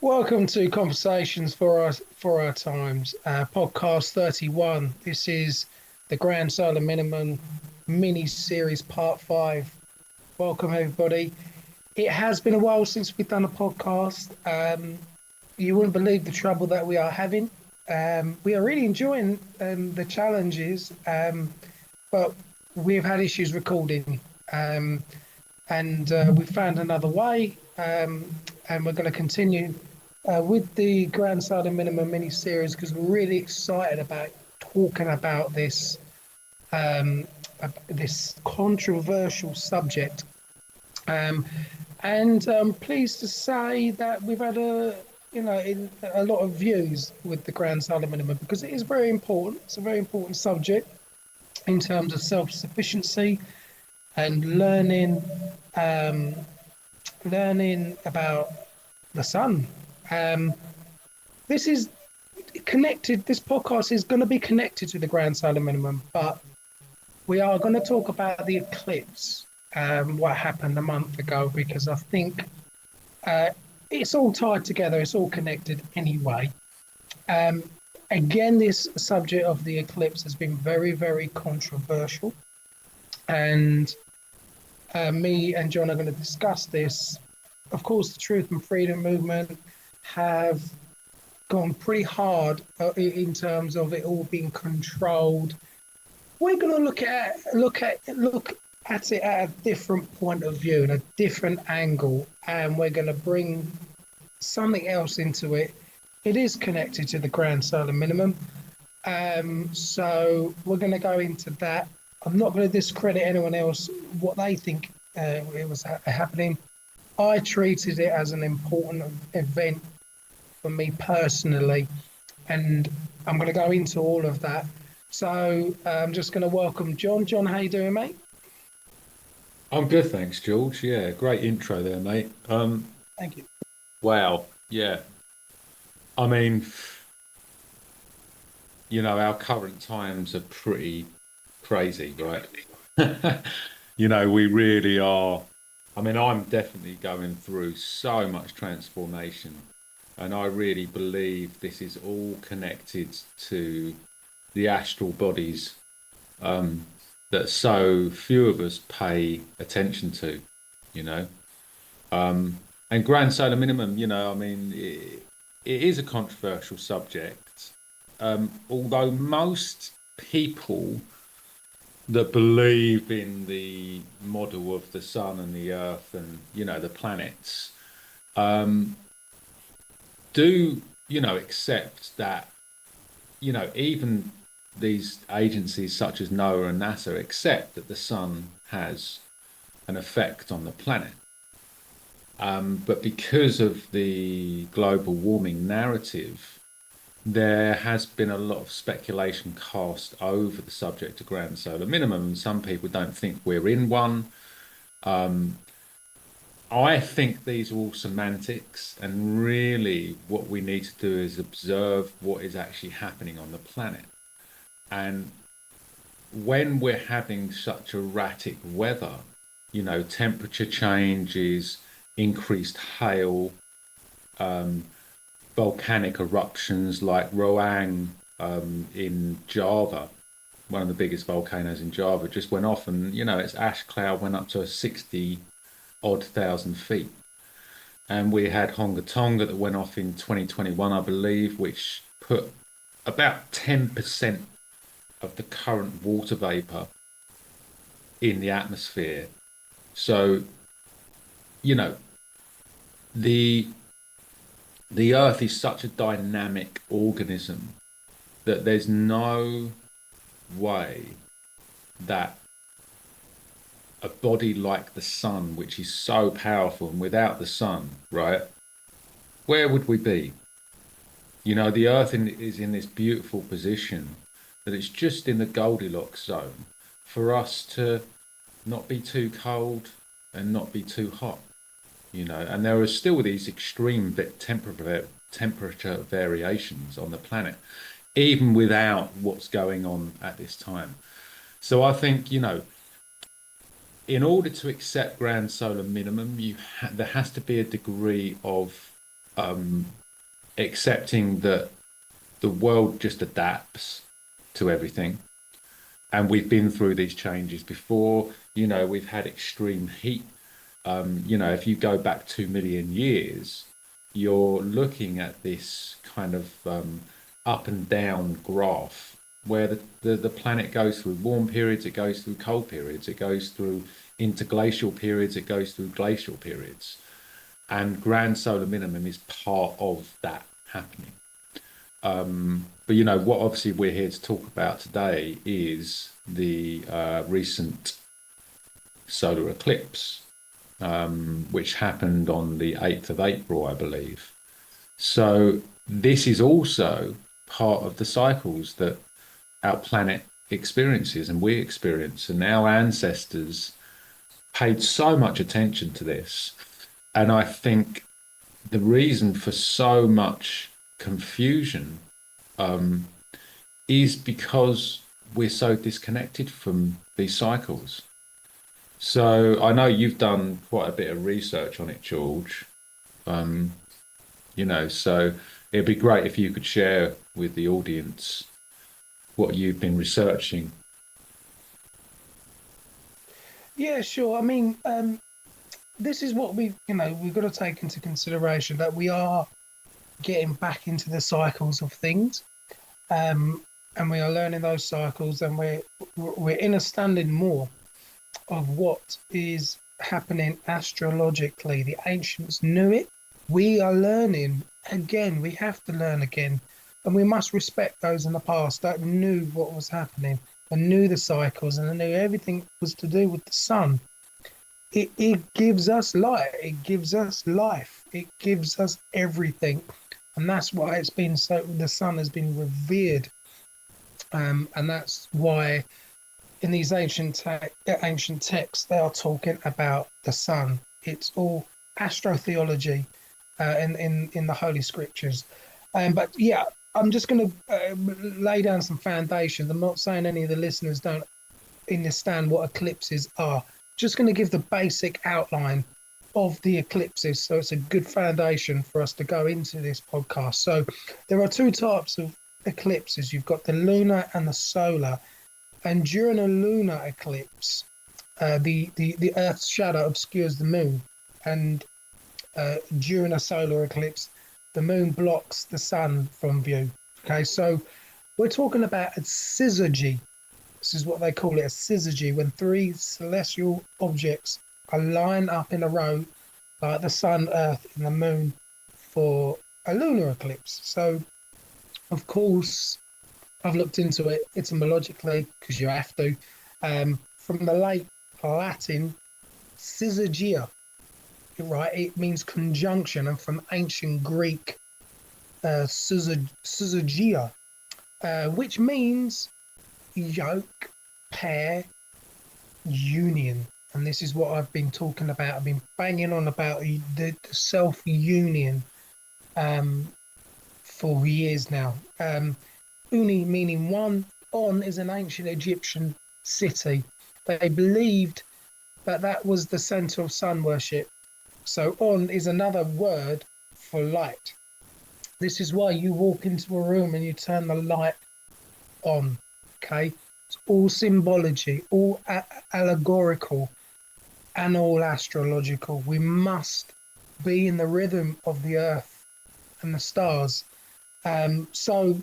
Welcome to Conversations for Our Times, podcast 31. This is the Grand Solar Minimum mini series part 5. Welcome everybody. It has been a while since we've done a podcast. You wouldn't believe the trouble that we are having. We are really enjoying the challenges, but we've had issues recording. And we found another way, and we're going to continue with the Grand Slam Minimum mini series because we're really excited about talking about this controversial subject. And I'm pleased to say that we've had a lot of views with the Grand Slam Minimum because it is very important. It's a very important subject in terms of self-sufficiency and um, learning about the sun. Um, this is connected. This podcast is going to be connected to the Grand Solar Minimum, but we are going to talk about the eclipse, what happened a month ago, because I think uh, it's all tied together. It's all connected anyway. Um, Again, this subject of the eclipse has been very, very controversial, and me and John are going to discuss this. Of course, the Truth and Freedom movement have gone pretty hard in terms of it all being controlled. We're going to look at it at a different point of view and a different angle, and we're going to bring something else into it. It is connected to the Grand Solar Minimum, so we're going to go into that. I'm not going to discredit anyone else what they think it was happening. I treated it as an important event for me personally, and I'm going to go into all of that. So I'm just going to welcome John. John, how you doing, mate? I'm good, thanks, George. Yeah, great intro there, mate. Thank you. Wow. Yeah. I mean, our current times are pretty crazy, right? We really are. I mean, I'm definitely going through so much transformation, and I really believe this is all connected to the astral bodies, that so few of us pay attention to, you know. And Grand Solar Minimum, I mean, it is a controversial subject, although most people that believe in the model of the sun and the earth and, the planets, um, do, accept that, even these agencies such as NOAA and NASA accept that the sun has an effect on the planet. But because of the global warming narrative, there has been a lot of speculation cast over the subject of grand solar minimum, and some people don't think we're in one. Um, I think these are all semantics, and really what we need to do is observe what is actually happening on the planet. And when we're having such erratic weather, temperature changes, increased hail, um, volcanic eruptions like Roang in Java, one of the biggest volcanoes in Java, just went off, and its ash cloud went up to 60 odd thousand feet. And we had Honga Tonga that went off in 2021, I believe, which put about 10% of the current water vapor in the atmosphere. So, you know, the the earth is such a dynamic organism that there's no way that a body like the sun, which is so powerful, and without the sun, right, where would we be? The earth is in this beautiful position that it's just in the Goldilocks zone for us to not be too cold and not be too hot, and there are still these extreme temperature variations on the planet, even without what's going on at this time. So I think, in order to accept grand solar minimum, there has to be a degree of accepting that the world just adapts to everything. And we've been through these changes before. We've had extreme heat. If you go back 2 million years, you're looking at this kind of up and down graph where the planet goes through warm periods, it goes through cold periods, it goes through interglacial periods, it goes through glacial periods. And grand solar minimum is part of that happening. But what obviously we're here to talk about today is the recent solar eclipse, which happened on the 8th of April, I believe. So this is also part of the cycles that our planet experiences and we experience. And our ancestors paid so much attention to this. And I think the reason for so much confusion is because we're so disconnected from these cycles. So I know you've done quite a bit of research on it, George. So it'd be great if you could share with the audience what you've been researching. Yeah, sure. I mean, this is what we've got to take into consideration, that we are getting back into the cycles of things, and we are learning those cycles, and we're understanding more of what is happening astrologically. The ancients knew it. We are learning again. We have to learn again, and we must respect those in the past that knew what was happening and knew the cycles and knew everything was to do with the sun. It gives us light. It gives us life. It gives us everything, and that's why it's been so. The sun has been revered, and that's why in these ancient texts they are talking about the sun. It's all astrotheology in the Holy Scriptures. But yeah, I'm just going to lay down some foundations. I'm not saying any of the listeners don't understand what eclipses are. Just going to give the basic outline of the eclipses, so it's a good foundation for us to go into this podcast. So there are two types of eclipses. You've got the lunar and the solar. And during a lunar eclipse, the Earth's shadow obscures the moon, and during a solar eclipse, the moon blocks the sun from view. Okay, so we're talking about a syzygy. This is what they call it, a syzygy, when three celestial objects are lined up in a row, like the sun, Earth, and the moon, for a lunar eclipse. So, of course, I've looked into it etymologically, because you have to, from the late Latin syzygia, right? It means conjunction, and from ancient Greek syzygia, which means yoke, pair, union. And this is what I've been talking about. I've been banging on about the self-union for years now. Uni meaning one. On is an ancient Egyptian city. They believed that that was the center of sun worship. So on is another word for light. This is why you walk into a room and you turn the light on. Okay, it's all symbology, all allegorical, and all astrological. We must be in the rhythm of the earth and the stars. So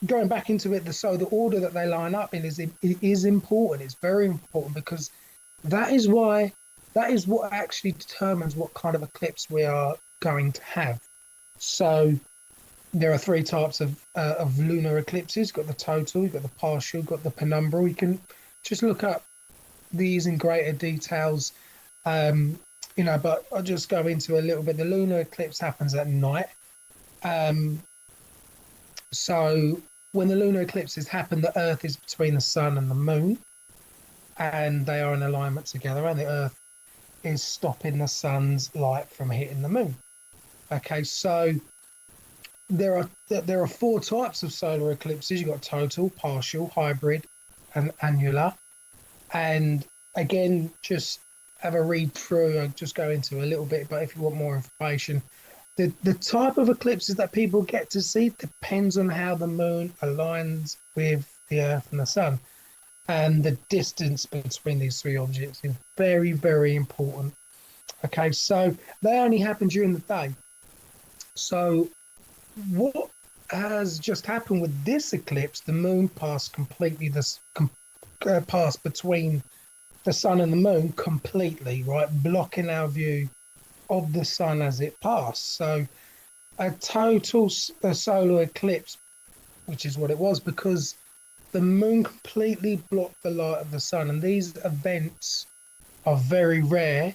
going back into it, so the order that they line up in is important. It's very important, because that is what actually determines what kind of eclipse we are going to have. So there are three types of lunar eclipses. You've got the total, you've got the partial, you've got the penumbral. You can just look up these in greater details, but I'll just go into a little bit. The lunar eclipse happens at night. So when the lunar eclipses happen, the Earth is between the sun and the moon, and they are in alignment together, and the Earth is stopping the sun's light from hitting the moon. Okay, so there are four types of solar eclipses. You've got total, partial, hybrid, and annular. And again, just have a read through. I'll just go into a little bit, but if you want more information, the type of eclipses that people get to see depends on how the moon aligns with the Earth and the Sun. And the distance between these three objects is very, very important. Okay, so they only happen during the day. So what has just happened with this eclipse? The moon passed completely passed between the sun and the moon completely, right, blocking our view of the sun as it passed. So a total solar eclipse, which is what it was, because the moon completely blocked the light of the sun, and these events are very rare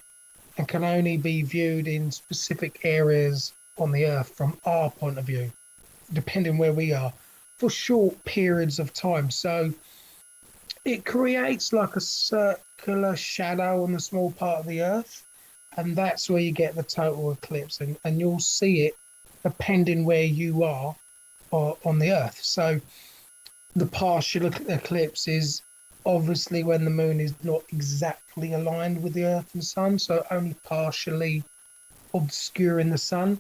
and can only be viewed in specific areas on the earth from our point of view, depending where we are, for short periods of time. So it creates like a circular shadow on the small part of the earth, and that's where you get the total eclipse, and you'll see it depending where you are or on the earth. So the partial eclipse is obviously when the moon is not exactly aligned with the earth and sun, so only partially obscuring the sun,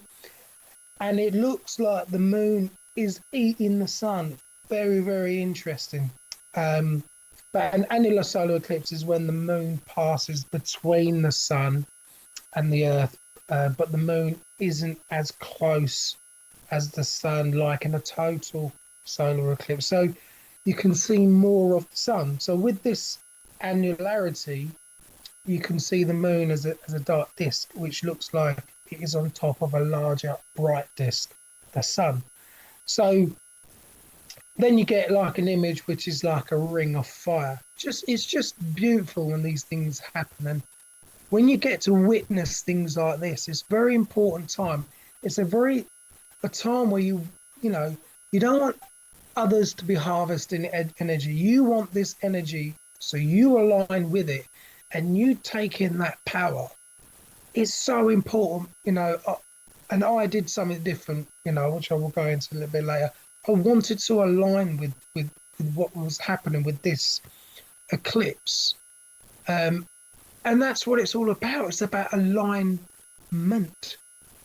and it looks like the moon is eating the sun. Very, very interesting. But an annular solar eclipse is when the moon passes between the sun and the earth, but the moon isn't as close as the sun, like in a total solar eclipse. So you can see more of the sun. So with this annularity, you can see the moon as a dark disk, which looks like it is on top of a larger bright disk, the sun. So then you get like an image which is like a ring of fire. It's just beautiful when these things happen. And when you get to witness things like this, it's a very important time. It's a time where you don't want others to be harvesting energy. You want this energy, so you align with it, and you take in that power. It's so important, and I did something different, which I will go into a little bit later. I wanted to align with what was happening with this eclipse. And that's what it's all about. It's about alignment.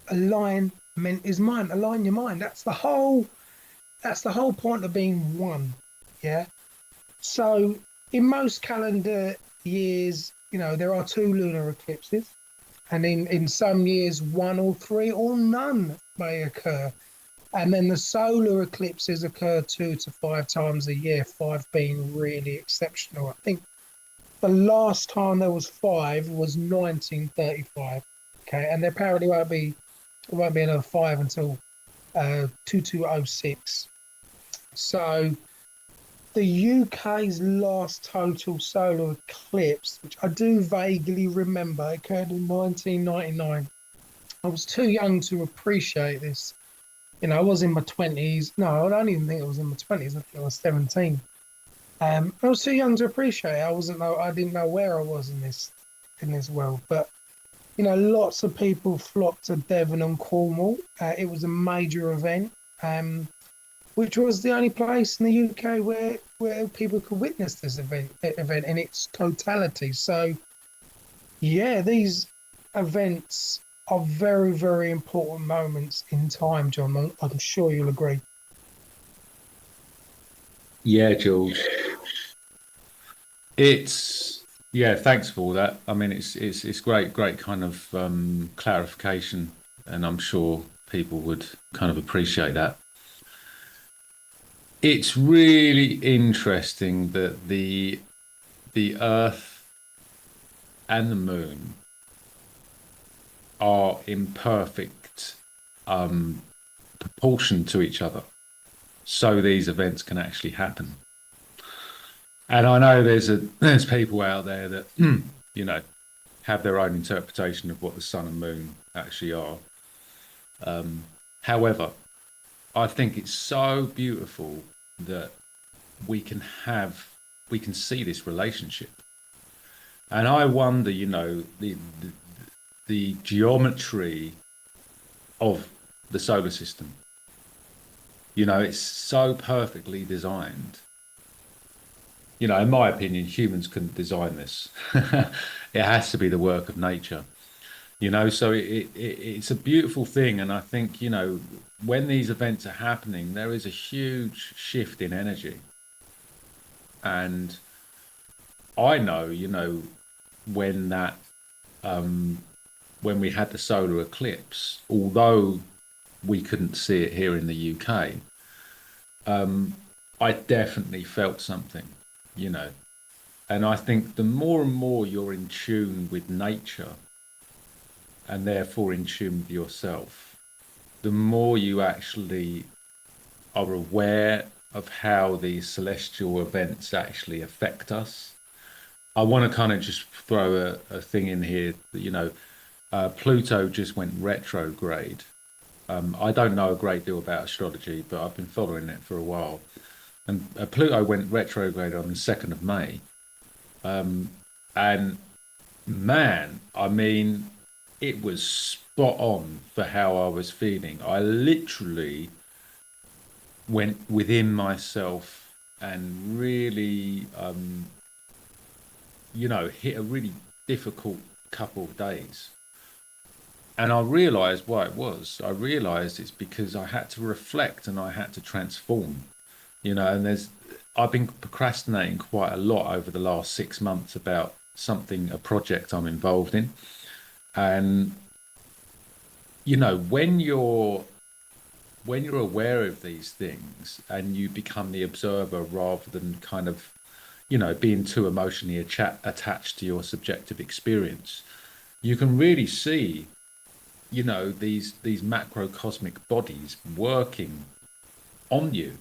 Alignment is mind. Align your mind. That's the whole point of being one. Yeah. So in most calendar years, there are two lunar eclipses. And in some years, one or three or none may occur. And then the solar eclipses occur 2 to 5 times a year, 5 being really exceptional. I think the last time there was 5 was 1935. Okay, and there apparently won't be another 5 until 2206. So the UK's last total solar eclipse, which I do vaguely remember, occurred in 1999. I was too young to appreciate this. I was in my 20s. No, I don't even think I was in my 20s. I think I was 17. I was too young to appreciate it. I didn't know where I was in this world. But lots of people flocked to Devon and Cornwall. It was a major event, which was the only place in the UK where people could witness this event in its totality. So, yeah, these events are very, very important moments in time, John. I'm sure you'll agree. Yeah, Jules. Yeah, thanks for all that. I mean, it's great kind of clarification, and I'm sure people would kind of appreciate that. It's really interesting that the Earth and the Moon are in perfect proportion to each other, so these events can actually happen. And I know there's people out there that have their own interpretation of what the sun and moon actually are. However, I think it's so beautiful that we can see this relationship. And I wonder, the geometry of the solar system. It's so perfectly designed. In my opinion, humans couldn't design this. It has to be the work of nature. So it's a beautiful thing. And I think, when these events are happening, there is a huge shift in energy. And I know, when that, when we had the solar eclipse, although we couldn't see it here in the UK, I definitely felt something, you know. And I think the more and more you're in tune with nature and therefore in tune with yourself, the more you actually are aware of how these celestial events actually affect us. I want to kind of just throw a thing in here that, Pluto just went retrograde. I don't know a great deal about astrology, but I've been following it for a while. And Pluto went retrograde on the 2nd of May. And man, I mean, it was spot on for how I was feeling. I literally went within myself and really, hit a really difficult couple of days. And I realized why it was. I realized it's because I had to reflect and I had to transform, and I've been procrastinating quite a lot over the last 6 months about a project I'm involved in. And, when you're aware of these things and you become the observer rather than kind of, being too emotionally attached to your subjective experience, you can really see, these macrocosmic bodies working on you.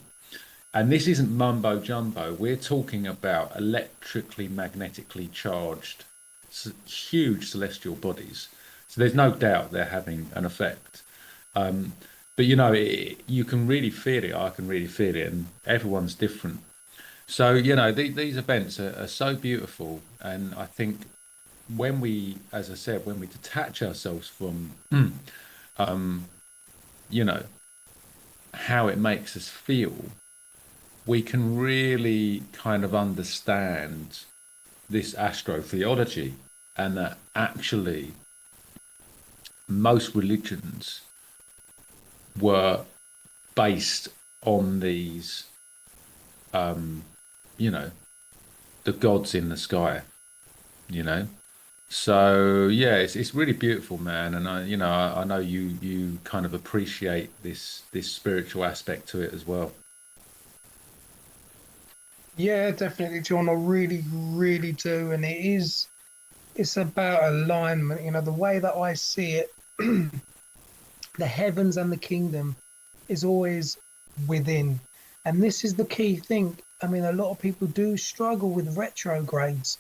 And this isn't mumbo jumbo. We're talking about electrically, magnetically charged, huge celestial bodies. So there's no doubt they're having an effect. But you can really feel it. I can really feel it, and everyone's different. So these events are so beautiful, and I think when we, as I said, when we detach ourselves from, you know, how it makes us feel, we can really kind of understand this astrotheology, and that actually most religions were based on these, you know, the gods in the sky, you know. So yeah, it's really beautiful, man. And I know you kind of appreciate this spiritual aspect to it as well. Yeah, definitely, John. I really, really do. And it's about alignment. The way that I see it, the heavens and the kingdom is always within. And this is the key thing. I mean, a lot of people do struggle with retrogrades.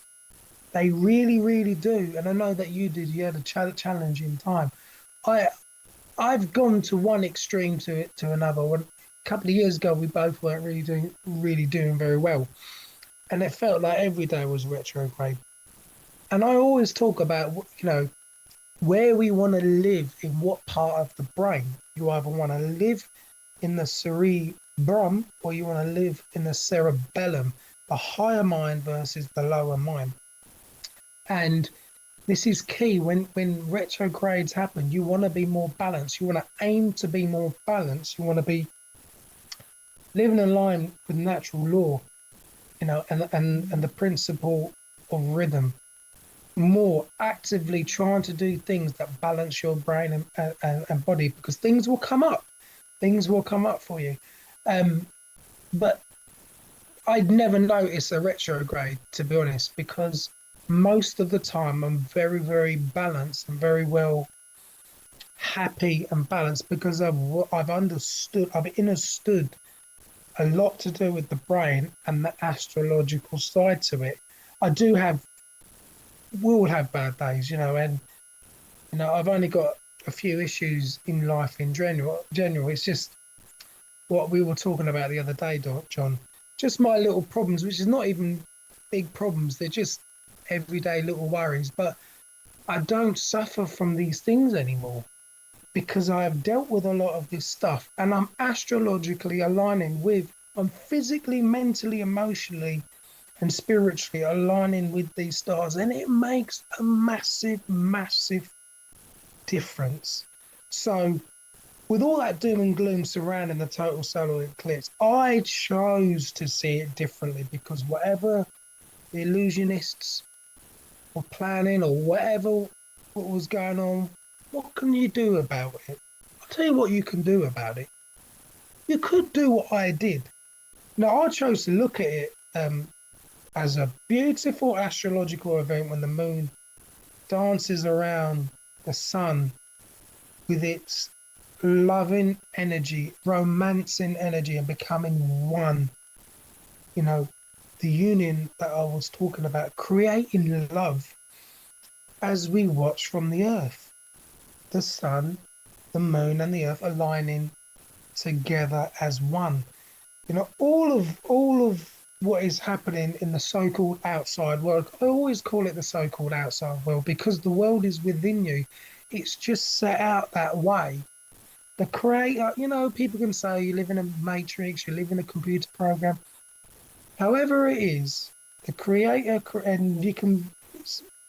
They really, really do. And I know that you did. You had a challenging time. I I've gone to one extreme to another. When a couple of years ago, we both weren't really doing very well, and it felt like every day was retrograde. And I always talk about where we want to live in what part of the brain. You either want to live in the cerebrum or you want to live in the cerebellum, the higher mind versus the lower mind. And this is key. When retrogrades happen, you want to be more balanced. You want to aim to be more balanced. You want to be living in line with natural law, and the principle of rhythm. More actively trying to do things that balance your brain and body, because things will come up. Things will come up for you. Um, but I'd never notice a retrograde, to be honest, because most of the time I'm very, very balanced and very well happy and balanced because I've understood a lot to do with the brain and the astrological side to it. I do have, will have bad days, and I've only got a few issues in life in general. It's just what we were talking about the other day, John. Just my little problems, which is not even big problems. They're just everyday little worries. But I don't suffer from these things anymore because I have dealt with a lot of this stuff, and I'm astrologically aligning with, I'm physically, mentally, emotionally, and spiritually aligning with these stars, and it makes a massive, massive difference. So, with all that doom and gloom surrounding the total solar eclipse, I chose to see it differently because whatever the illusionists were planning or whatever what was going on, what can you do about it? I'll tell you what you can do about it. You could do what I did. Now, I chose to look at it as a beautiful astrological event when the moon dances around the sun with its loving energy, romancing energy, and becoming one. You know, the union that I was talking about, creating love as we watch from the earth, the sun, the moon, and the earth aligning together as one. You know, all of what is happening in the so-called outside world, I always call it the so-called outside world because the world is within you. It's just set out that way. The creator, you know, people can say you live in a matrix, you live in a computer program. However it is, the creator, and you can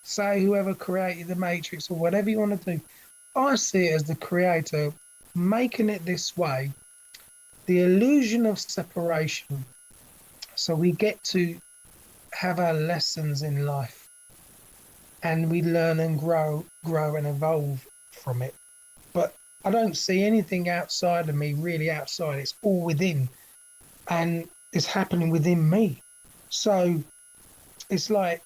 say whoever created the matrix or whatever you want to do. I see it as the creator making it this way, the illusion of separation. So we get to have our lessons in life and we learn and grow and evolve from it. But I don't see anything outside of me really outside. It's all within and it's happening within me. So it's like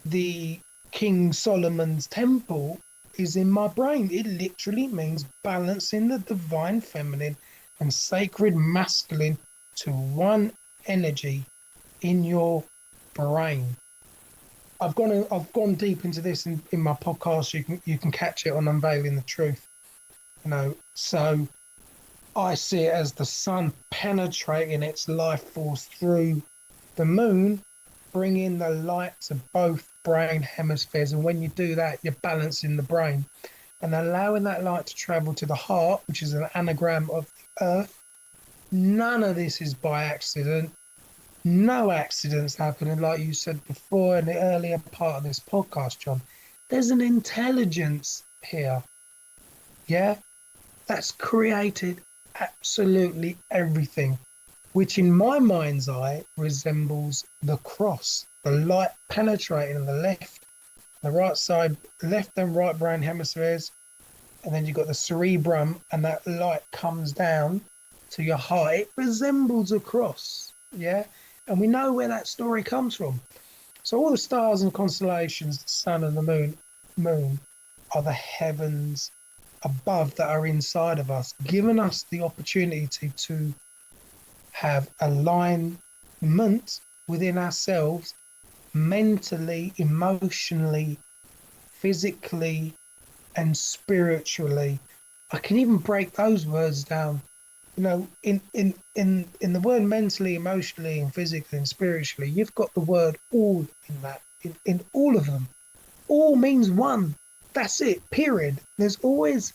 the King Solomon's temple is in my brain. It literally means balancing the divine feminine and sacred masculine to one energy in your brain. I've gone deep into this in my podcast. You can catch it on Unveiling the Truth. You know, so I see it as the sun penetrating its life force through the moon, bringing the light to both brain hemispheres. And when you do that, you're balancing the brain and allowing that light to travel to the heart, which is an anagram of the earth. None of this is by accident. No accidents happening, like you said before in the earlier part of this podcast, John. There's an intelligence here, yeah, that's created absolutely everything, which in my mind's eye resembles the cross, the light penetrating on the left, the right side, left and right brain hemispheres, and then you've got the cerebrum, and that light comes down to your heart. It resembles a cross, yeah? And we know where that story comes from. So all the stars and constellations, the sun and the moon are the heavens above that are inside of us, giving us the opportunity to have alignment within ourselves, mentally, emotionally, physically, and spiritually. I can even break those words down. You know, in the word mentally, emotionally, and physically and spiritually, you've got the word all in that, in all of them. All means one. That's it, period. There's always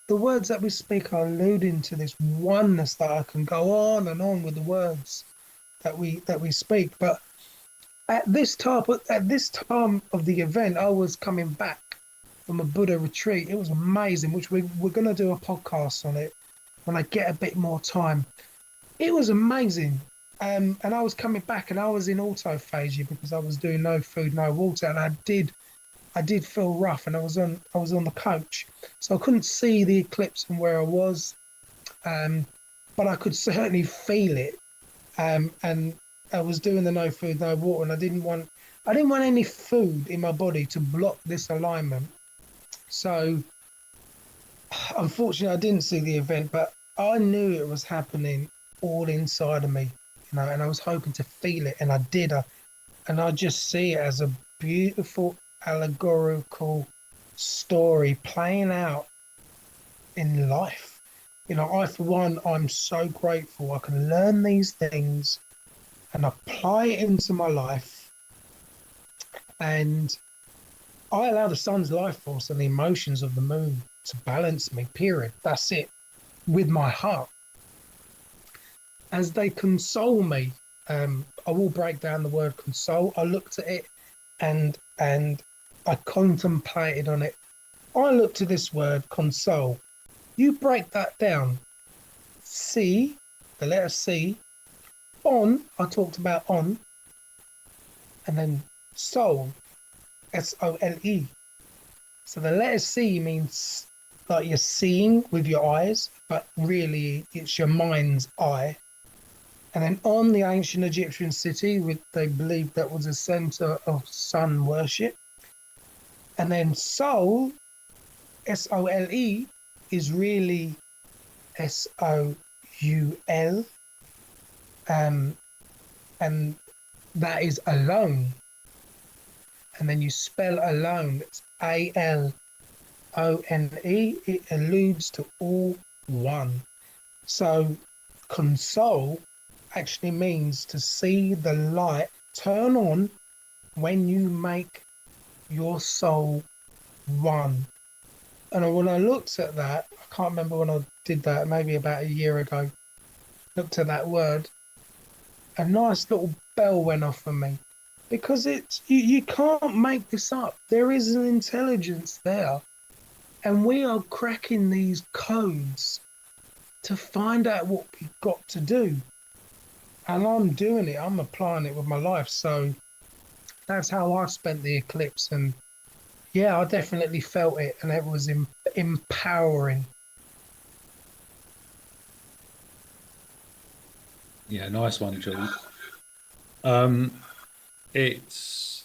the words that we speak are alluding to this oneness that I can go on and on with the words that we speak. But at this time of the event, I was coming back from a Buddha retreat. It was amazing, which we're going to do a podcast on it when I get a bit more time. It was amazing. And I was coming back and I was in autophagy because I was doing no food, no water. And I did feel rough, and I was on the coach. So I couldn't see the eclipse from where I was. But I could certainly feel it. And I was doing the no food, no water, and I didn't want any food in my body to block this alignment. So unfortunately I didn't see the event, but I knew it was happening all inside of me, you know, and I was hoping to feel it, and I did. And I just see it as a beautiful allegorical story playing out in life. You know, for one, I'm so grateful I can learn these things and apply it into my life. And I allow the sun's life force and the emotions of the moon to balance me, period. That's it, with my heart. As they console me, I will break down the word console. I looked at it and I contemplated on it I looked at this word console. You break that down. C, the letter C, on, I talked about on, and then soul, Sole. So the letter C means like you're seeing with your eyes, but really it's your mind's eye. And then on, the ancient Egyptian city, which they believed that was a center of sun worship. And then soul, Sole, is really Soul, um, and that is alone. And then you spell alone, it's Alone. It alludes to all one. So console actually means to see the light turn on when you make your soul one. And when I looked at that, I can't remember when I did that, maybe about a year ago, looked at that word, a nice little bell went off for me because you can't make this up. There is an intelligence there, and we are cracking these codes to find out what we've got to do. And I'm doing it, I'm applying it with my life. So that's how I spent the eclipse. And yeah, I definitely felt it, and it was empowering. Yeah, nice one, George. Um, it's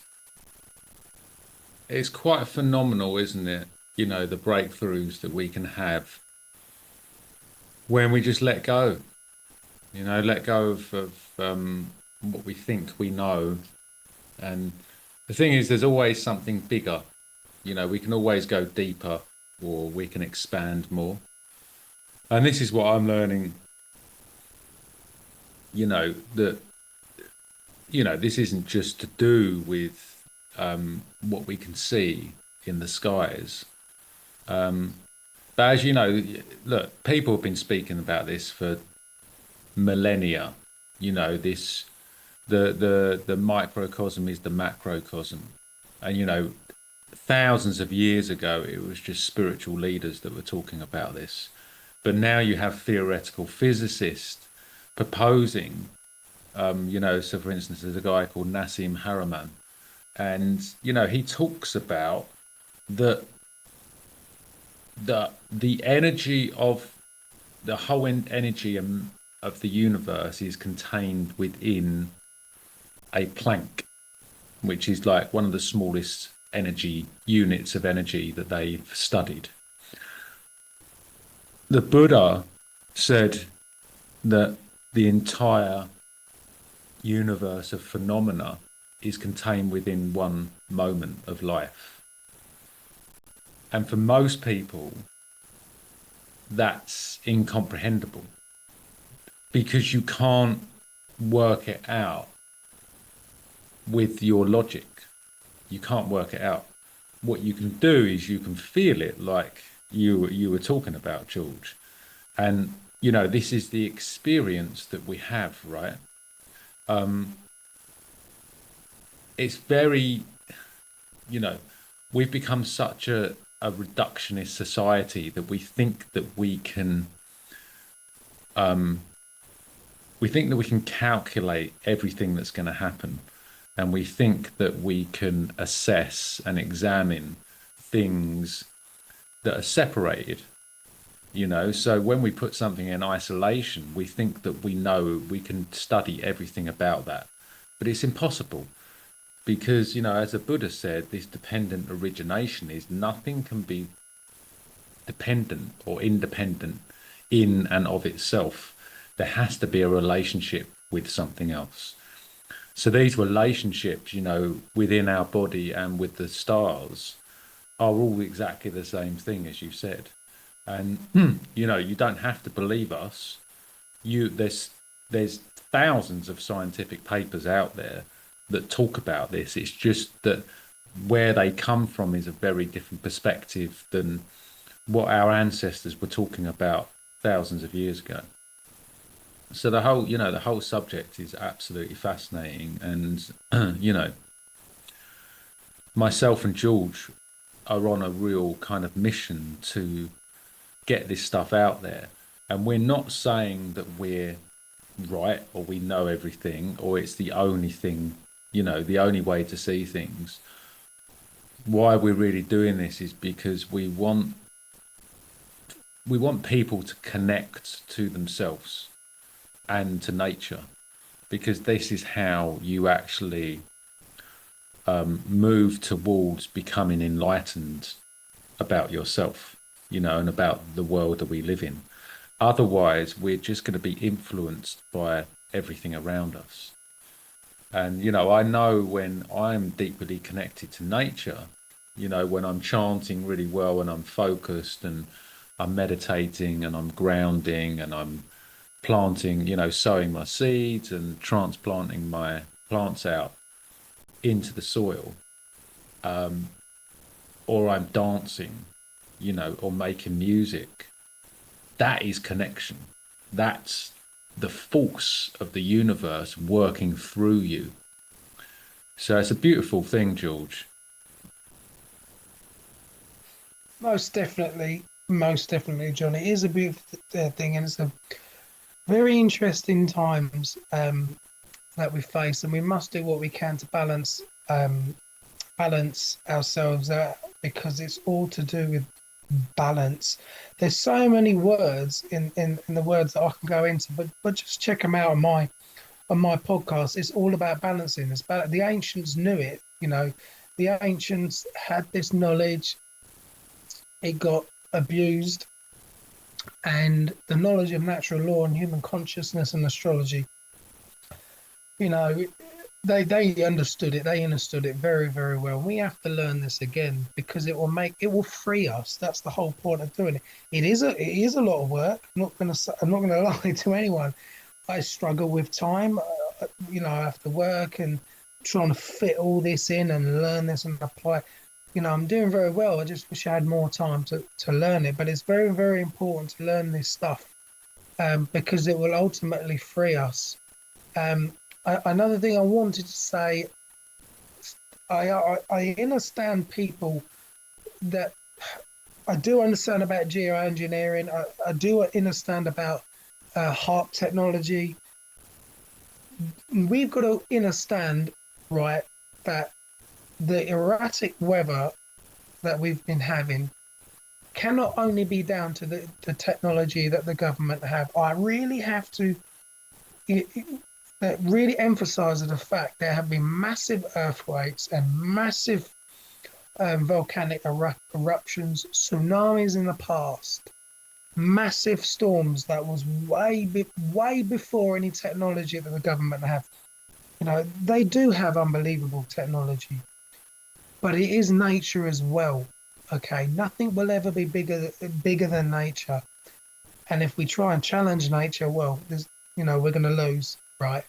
it's quite phenomenal, isn't it? You know, the breakthroughs that we can have when we just let go. You know, let go of what we think we know. And the thing is, there's always something bigger. You know, we can always go deeper or we can expand more. And this is what I'm learning, that, this isn't just to do with what we can see in the skies. But as you know, look, people have been speaking about this for millennia. You know, the microcosm is the macrocosm. And, thousands of years ago, it was just spiritual leaders that were talking about this. But now you have theoretical physicists proposing, so for instance, there's a guy called Nassim Haramein, and, he talks about that the energy of the whole energy of the universe is contained within a Planck, which is like one of the smallest energy units of energy that they've studied. The Buddha said that the entire universe of phenomena is contained within one moment of life. And for most people, that's incomprehensible because you can't work it out with your logic. You can't work it out. What you can do is you can feel it, like you were talking about, George. And, this is the experience that we have, right? It's very, you know, we've become such a reductionist society that we think that we can calculate everything that's going to happen, and we think that we can assess and examine things that are separated. So when we put something in isolation, we think that we can study everything about that, but it's impossible. Because, as the Buddha said, this dependent origination is nothing can be dependent or independent in and of itself. There has to be a relationship with something else. So these relationships, within our body and with the stars are all exactly the same thing, as you said. And, you don't have to believe us. There's thousands of scientific papers out there that talk about this. It's just that where they come from is a very different perspective than what our ancestors were talking about thousands of years ago. So the whole subject is absolutely fascinating. And, myself and George, are on a real kind of mission to get this stuff out there. And we're not saying that we're right or we know everything or it's the only thing, the only way to see things. Why we're really doing this is because we want people to connect to themselves and to nature, because this is how you actually move towards becoming enlightened about yourself, and about the world that we live in. Otherwise, we're just going to be influenced by everything around us. And, I know when I'm deeply connected to nature, when I'm chanting really well and I'm focused and I'm meditating and I'm grounding and I'm planting, sowing my seeds and transplanting my plants out into the soil, or I'm dancing, or making music, that is connection. That's the force of the universe working through you. So it's a beautiful thing, George. Most definitely, John. It is a beautiful thing, and it's a very interesting times that we face, and we must do what we can to balance ourselves out, because it's all to do with balance. There's so many words in the words that I can go into, but just check them out on my podcast. It's all about balancing. It's about the ancients knew it. The ancients had this knowledge. It got abused, and the knowledge of natural law and human consciousness and astrology, they understood it. They understood it very, very well. We have to learn this again, because it will free us. That's the whole point of doing it. It is a lot of work. I'm not gonna lie to anyone. I struggle with time. I have to work and trying to fit all this in and learn this and apply. I'm doing very well. I just wish I had more time to learn it. But it's very, very important to learn this stuff, because it will ultimately free us. Another thing I wanted to say, I understand people that I do understand about geoengineering. I do understand about HARP technology. We've got to understand, right, that the erratic weather that we've been having cannot only be down to the technology that the government have. I really have to really emphasize the fact there have been massive earthquakes and massive volcanic eruptions, tsunamis in the past, massive storms that was way before any technology that the government have. They do have unbelievable technology, but it is nature as well. Okay, nothing will ever be bigger than nature, and if we try and challenge nature, well, we're going to lose, right?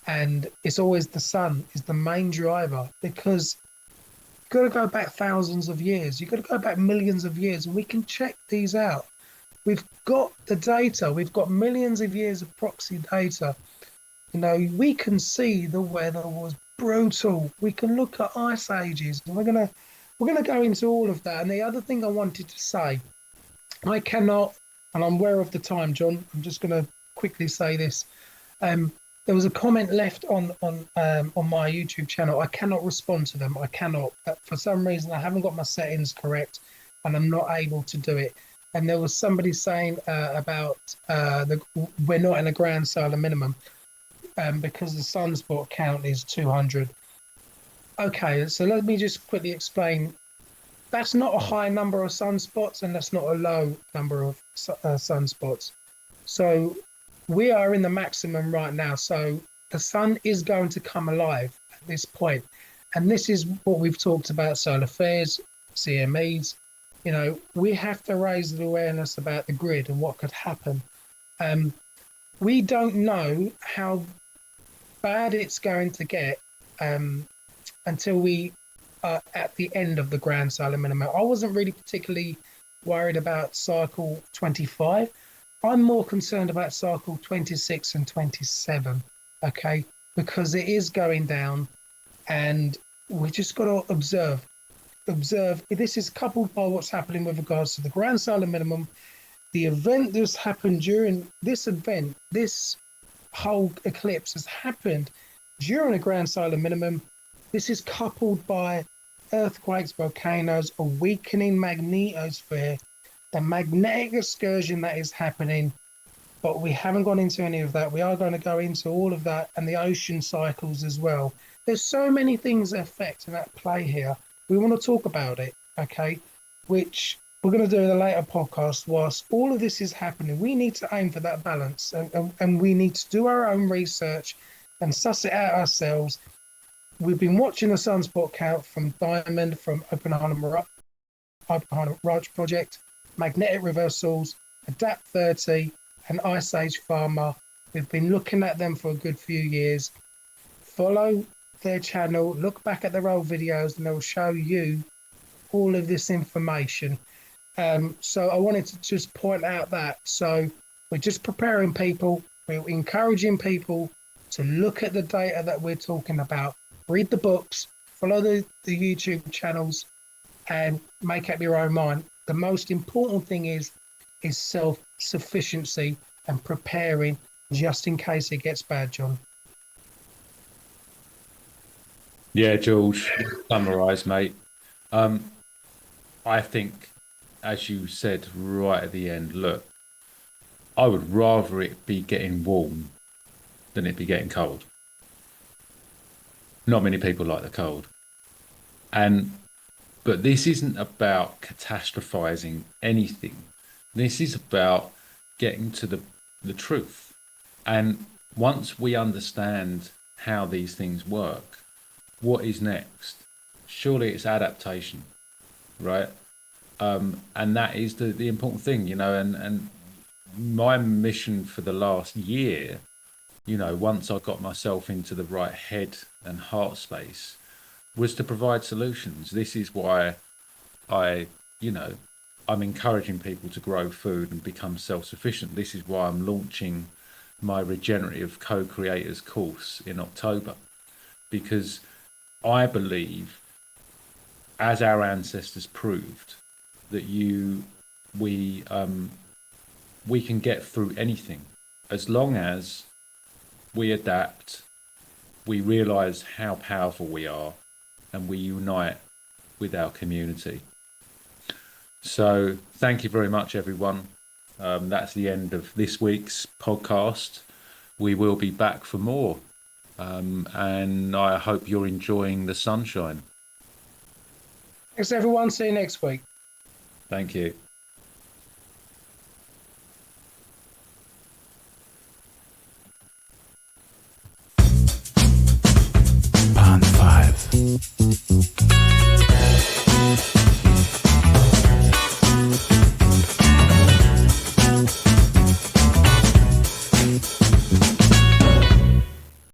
And it's always the sun is the main driver, because you've got to go back thousands of years. You've got to go back millions of years, and we can check these out. We've got the data. We've got millions of years of proxy data. We can see the weather was brutal. We can look at ice ages, and we're gonna go into all of that. And the other thing I wanted to say, I cannot, and I'm aware of the time, John. I'm just gonna quickly say this. There was a comment left on my YouTube channel. I cannot respond to them. I cannot. For some reason, I haven't got my settings correct, and I'm not able to do it. And there was somebody saying about we're not in a grand solar minimum because the sunspot count is 200. Okay, so let me just quickly explain. That's not a high number of sunspots, and that's not a low number of sunspots. So we are in the maximum right now. So the sun is going to come alive at this point. And this is what we've talked about, solar flares, CMEs. We have to raise the awareness about the grid and what could happen. We don't know how bad it's going to get until we are at the end of the grand solar minimum. I wasn't really particularly worried about cycle 25. I'm more concerned about cycle 26 and 27, okay? Because it is going down, and we just got to observe. observe this is coupled by what's happening with regards to the grand solar minimum. The event that's happened during this event, this whole eclipse has happened during a grand solar minimum. This is coupled by earthquakes, volcanoes, a weakening magnetosphere, the magnetic excursion that is happening. But we haven't gone into any of that. We are going to go into all of that and the ocean cycles as well. There's so many things that affect and that play here. We want to talk about it, okay? Which we're going to do in a later podcast. Whilst all of this is happening, we need to aim for that balance, and we need to do our own research and suss it out ourselves. We've been watching the sunspot count from Diamond, from Oppenheimer Raj Project, magnetic reversals, Adapt 30, and Ice Age Farmer. We've been looking at them for a good few years. Follow their channel, look back at their old videos, and they'll show you all of this information. So I wanted to just point out that. So we're just preparing people, we're encouraging people to look at the data that we're talking about, read the books, follow the YouTube channels, and make up your own mind. The most important thing is self-sufficiency and preparing just in case it gets bad, John. Yeah, George, summarise, mate. I think, as you said right at the end, look, I would rather it be getting warm than it be getting cold. Not many people like the cold. But this isn't about catastrophizing anything. This is about getting to the truth. And once we understand how these things work, what is next? Surely it's adaptation, right? And that is the important thing, you know, and my mission for the last year, you know, once I got myself into the right head and heart space, was to provide solutions. This is why I'm encouraging people to grow food and become self-sufficient. This is why I'm launching my regenerative co-creators course in October, because I believe, as our ancestors proved, that we can get through anything as long as we adapt, we realize how powerful we are, and we unite with our community. So thank you very much, everyone. That's the end of this week's podcast. We will be back for more, and I hope you're enjoying the sunshine. Thanks, everyone. See you next week. Thank you.